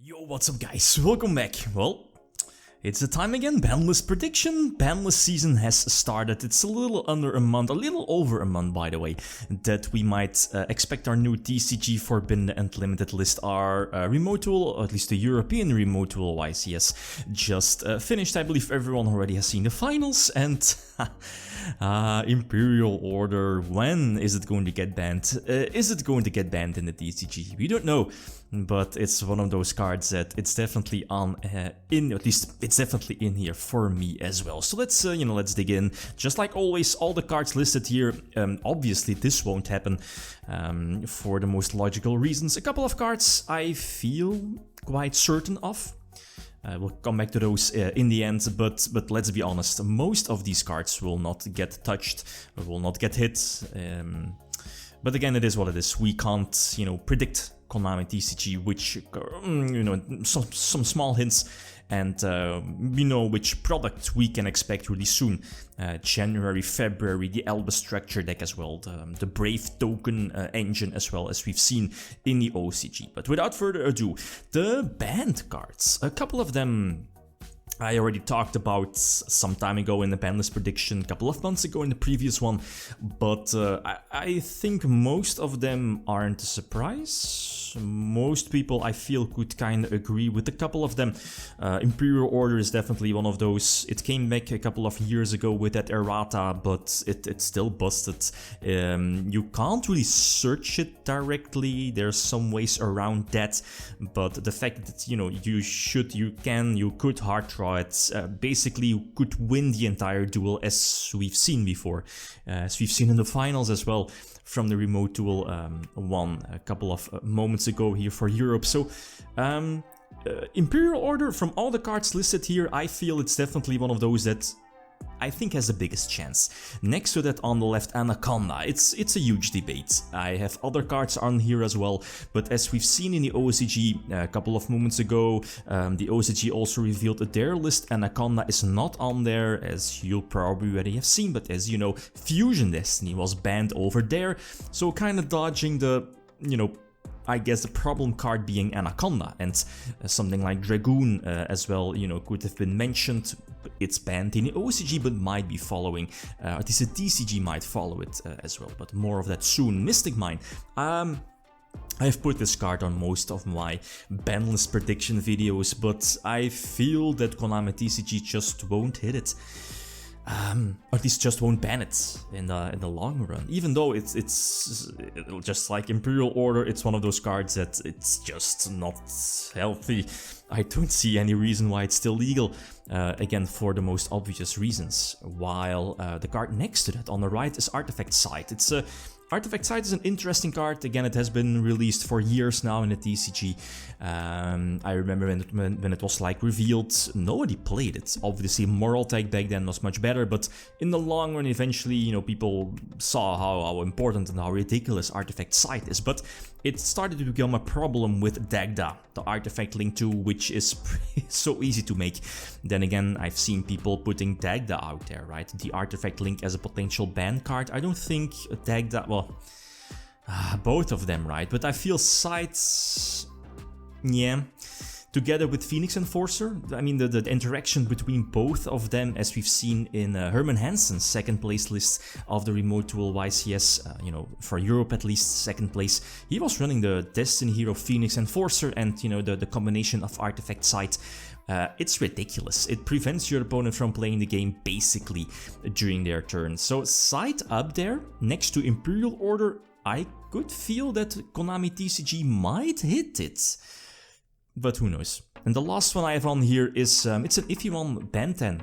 Yo, what's up guys, welcome back. Well, it's the time again, banlist prediction. Banlist season has started. It's a little under a month, a little over a month by the way, that we might expect our new TCG Forbidden and Limited list. Our Remote Duel, or at least the European Remote Duel YCS, just finished. I believe everyone already has seen the finals, and Imperial Order, when is it going to get banned? Is it going to get banned in the TCG? We don't know. But it's one of those cards that it's definitely on at least it's definitely in here for me as well. So let's let's dig in. Just like always, all the cards listed here. Obviously, this won't happen for the most logical reasons. A couple of cards I feel quite certain of. We'll come back to those in the end, but let's be honest, most of these cards will not get touched, will not get hit. But again, it is what it is. We can't, predict Konami TCG, which, some small hints, and we know which product we can expect really soon. January, February, the Alba structure deck as well, the Brave token engine as well, as we've seen in the OCG. But without further ado, the banned cards, a couple of them I already talked about some time ago in the banlist prediction, a couple of months ago in the previous one, but I think most of them aren't a surprise. Most people, I feel, could kind of agree with a couple of them. Imperial Order is definitely one of those. It came back a couple of years ago with that errata, but it's still busted. You can't really search it directly. There's some ways around that, but the fact that, you could hard draw it. Basically, you could win the entire duel, as we've seen before, as we've seen in the finals as well, from the Remote Duel one a couple of moments ago here for Europe. So Imperial Order, from all the cards listed here, I feel it's definitely one of those that I think has the biggest chance. Next to that on the left, Anaconda. It's a huge debate. I have other cards on here as well, but as we've seen in the OCG a couple of moments ago, the OCG also revealed that their list Anaconda is not on there, as you'll probably already have seen, but as you know, Fusion Destiny was banned over there, so kind of dodging the, I guess the problem card being Anaconda, and something like Dragoon as well, could have been mentioned. It's banned in the OCG, but might be following, at least the TCG might follow it as well, but more of that soon. Mystic Mine. I've put this card on most of my banlist prediction videos, but I feel that Konami TCG just won't hit it. Or at least just won't ban it in the long run. Even though it's just like Imperial Order, it's one of those cards that it's just not healthy. I don't see any reason why it's still legal, again, for the most obvious reasons. While the card next to that on the right is Artifact Sight. Artifact Sight is an interesting card. Again, it has been released for years now in the TCG. I remember when it was like revealed, nobody played it. Obviously, Moral Tag back then was much better, but in the long run, eventually, people saw how important and how ridiculous Artifact Sight is. But it started to become a problem with Dagda, the Artifact Link 2, which is so easy to make. Then again, I've seen people putting Dagda out there, right? The Artifact Link as a potential ban card. I don't think Dagda, well, both of them, right? But I feel Sights, yeah, together with Phoenix Enforcer. I mean, the interaction between both of them, as we've seen in Herman Hansen's second place list of the Remote Duel YCS, for Europe at least, second place. He was running the Destiny Hero Phoenix Enforcer and, the combination of Artifact Sight. It's ridiculous. It prevents your opponent from playing the game basically during their turn. So Sight up there next to Imperial Order, I could feel that Konami TCG might hit it. But who knows. And the last one I have on here is, it's an iffy one, Banten.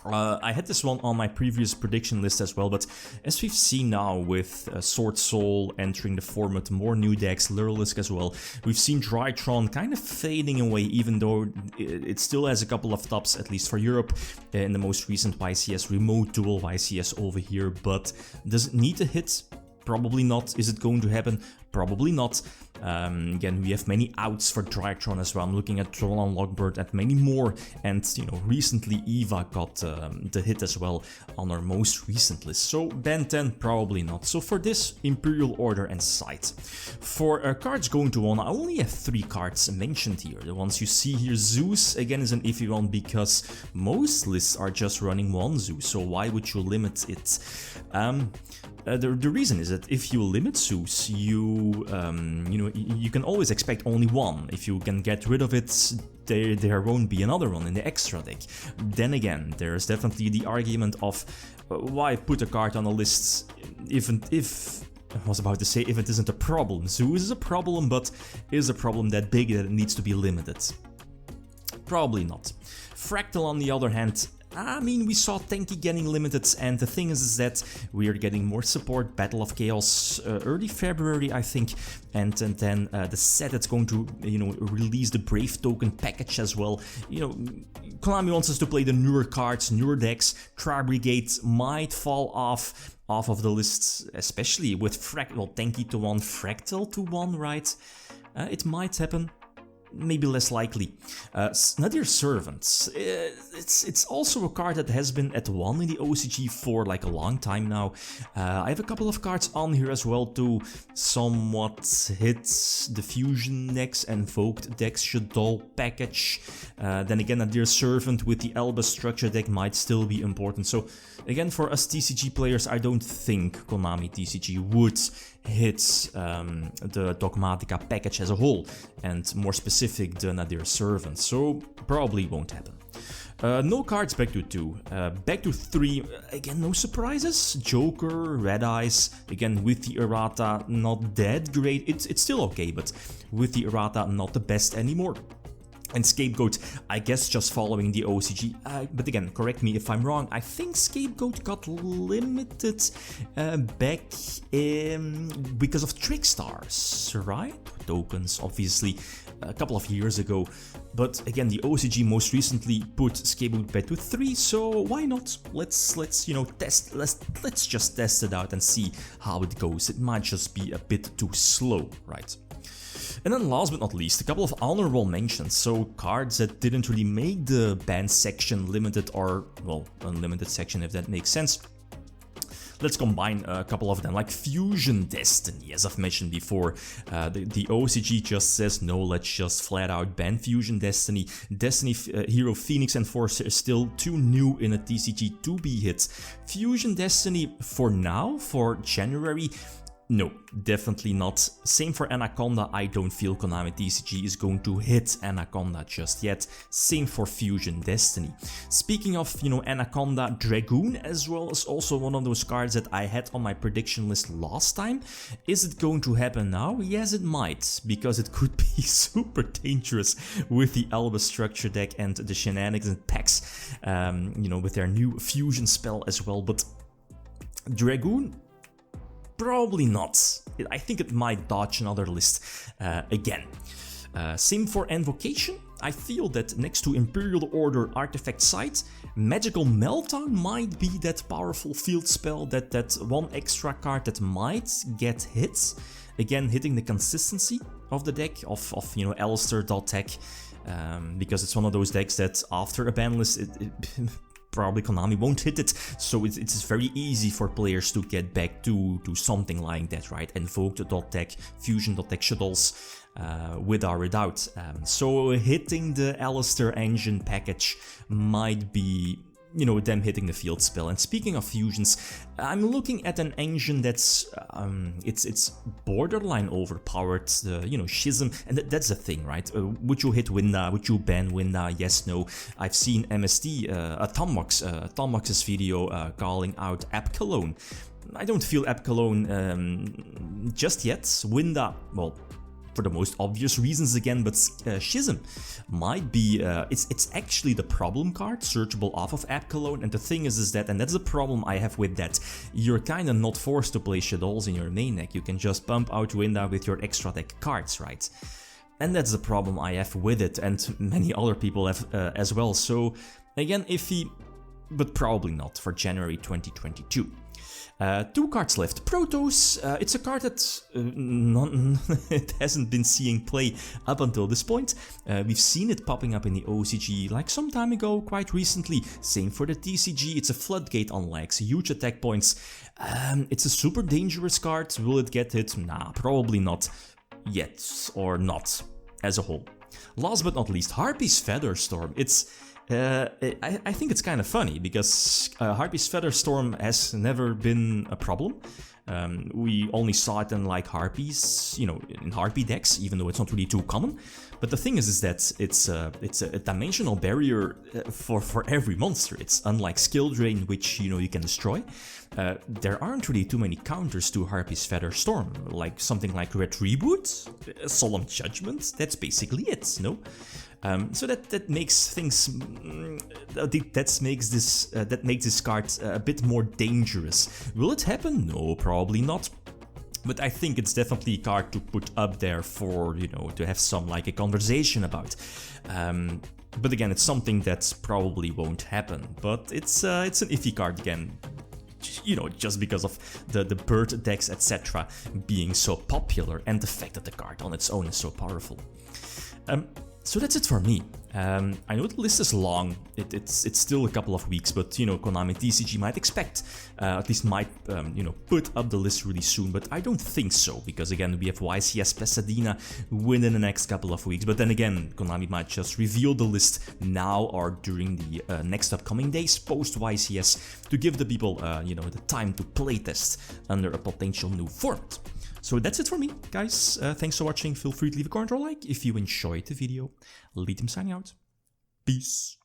I had this one on my previous prediction list as well, but as we've seen now with Swordsoul entering the format, more new decks, Lurlisk as well, we've seen Drytron kind of fading away, even though it still has a couple of tops, at least for Europe, in the most recent YCS, Remote Duel YCS over here. But does it need to hit? Probably not. Is it going to happen? Probably not. Again, we have many outs for Drytron as well. I'm looking at Trollan Logbird and many more, and you know, recently Eva got the hit as well on our most recent list. So Ben 10, probably not. So for this, Imperial Order and Sight. For cards going to one, I only have 3 cards mentioned here. The ones you see here, Zeus, again, is an iffy one because most lists are just running 1 Zeus, so why would you limit it? The reason is that if you limit Zeus, you know, you can always expect only 1. If you can get rid of it, there won't be another one in the extra deck. Then again, there's definitely the argument of why put a card on a list if I was about to say if it isn't a problem. Zeus is a problem, but is a problem that big that it needs to be limited? Probably not. Fractal, on the other hand, I mean, we saw Tenki getting limited, and the thing is that we are getting more support. Battle of Chaos early February, I think, and then the set that's going to, you know, release the Brave Token package as well. You know, Konami wants us to play the newer cards, newer decks. Tri Brigade might fall off of the list, especially with Tenki to 1, Fractal to 1, right? It might happen. Maybe less likely. Nadir Servants. It's also a card that has been at 1 in the OCG for like a long time now. I have a couple of cards on here as well to somewhat hit the fusion decks and Invoked decks, Shadol package. Then again, Nadir Servant with the Elba structure deck might still be important. So again, for us TCG players, I don't think Konami TCG would hit the Dogmatica package as a whole, and more specific, the Nadir Servant, so probably won't happen. No cards back to 2. Back to 3, again, no surprises. Joker, Red Eyes, again with the errata, not that great. It's still okay, but with the errata, not the best anymore. And Scapegoat, I guess just following the OCG, but again, correct me if I'm wrong, I think Scapegoat got limited back because of Trickstars, right? Tokens, obviously, a couple of years ago. But again, the OCG most recently put Scapegoat back to 3, so why not? Let's you know, let's just test it out and see how it goes. It might just be a bit too slow, right? And then last but not least, a couple of honorable mentions, so cards that didn't really make the banned section, limited or, well, unlimited section if that makes sense. Let's combine a couple of them, like Fusion Destiny, as I've mentioned before. The OCG just says, no, let's just flat out ban Fusion Destiny. Destiny Hero Phoenix Enforcer is still too new in a TCG to be hit. Fusion Destiny, for now, for January, no, definitely not. Same for Anaconda, I don't feel Konami TCG is going to hit Anaconda just yet. Same for Fusion Destiny. Speaking of, you know, Anaconda, Dragoon as well is also one of those cards that I had on my prediction list last time. Is it going to happen now? Yes, it might, because it could be super dangerous with the Elba structure deck and the shenanigans and packs, you know, with their new fusion spell as well. But Dragoon, probably not. I think it might dodge another list again. Same for Invocation. I feel that next to Imperial Order Artifact Sight, Magical Meltdown might be that powerful field spell, that one extra card that might get hit. Again, hitting the consistency of the deck, of you know, Alistair.tech, because it's one of those decks that after a ban list, probably Konami won't hit it, so it's very easy for players to get back to something like that, right? Invoked.tech, Fusion.tech shuttles, with or without. So hitting the Alistair engine package might be, you know, them hitting the field spell. And speaking of fusions, I'm looking at an engine that's it's borderline overpowered, you know, Schism, and that's the thing, right? Would you hit Winda? Would you ban Winda? Yes, no. I've seen MST, Tombox's video calling out App Cologne. I don't feel App Cologne just yet. Winda, well, for the most obvious reasons again, but Schism might be, it's actually the problem card, searchable off of App Cologne, and the thing is that, and that's the problem I have with that, you're kinda not forced to play Shadows in your main deck, you can just pump out Winda with your extra deck cards, right? And that's the problem I have with it, and many other people have as well, so again, iffy, but probably not for January 2022. Two cards left. Protoss, it's a card that it hasn't been seeing play up until this point. We've seen it popping up in the OCG like some time ago, quite recently. Same for the TCG, it's a floodgate on legs, huge attack points. It's a super dangerous card. Will it get hit? Nah, probably not yet, or not as a whole. Last but not least, Harpy's Featherstorm. I think it's kind of funny because Harpy's Featherstorm has never been a problem. We only saw it in like Harpies, you know, in Harpy decks, even though it's not really too common. But the thing is that it's a dimensional barrier for every monster. It's unlike Skill Drain, which, you know, you can destroy. There aren't really too many counters to Harpy's Featherstorm, like something like Red Reboot, Solemn Judgment. That's basically it, no? So that makes things that makes this card a bit more dangerous. Will it happen? No, probably not. But I think it's definitely a card to put up there for, you know, to have some like a conversation about. But again, it's something that probably won't happen. But it's an iffy card again. You know, just because of the bird decks, etc. being so popular and the fact that the card on its own is so powerful. So that's it for me. I know the list is long, it's still a couple of weeks, but you know, Konami TCG might expect, at least might, you know, put up the list really soon, but I don't think so, because again, we have YCS Pasadena within the next couple of weeks, but then again, Konami might just reveal the list now or during the next upcoming days post YCS to give the people, you know, the time to playtest under a potential new format. So that's it for me, guys. Thanks for watching. Feel free to leave a comment or like if you enjoyed the video. Riddim signing out. Peace.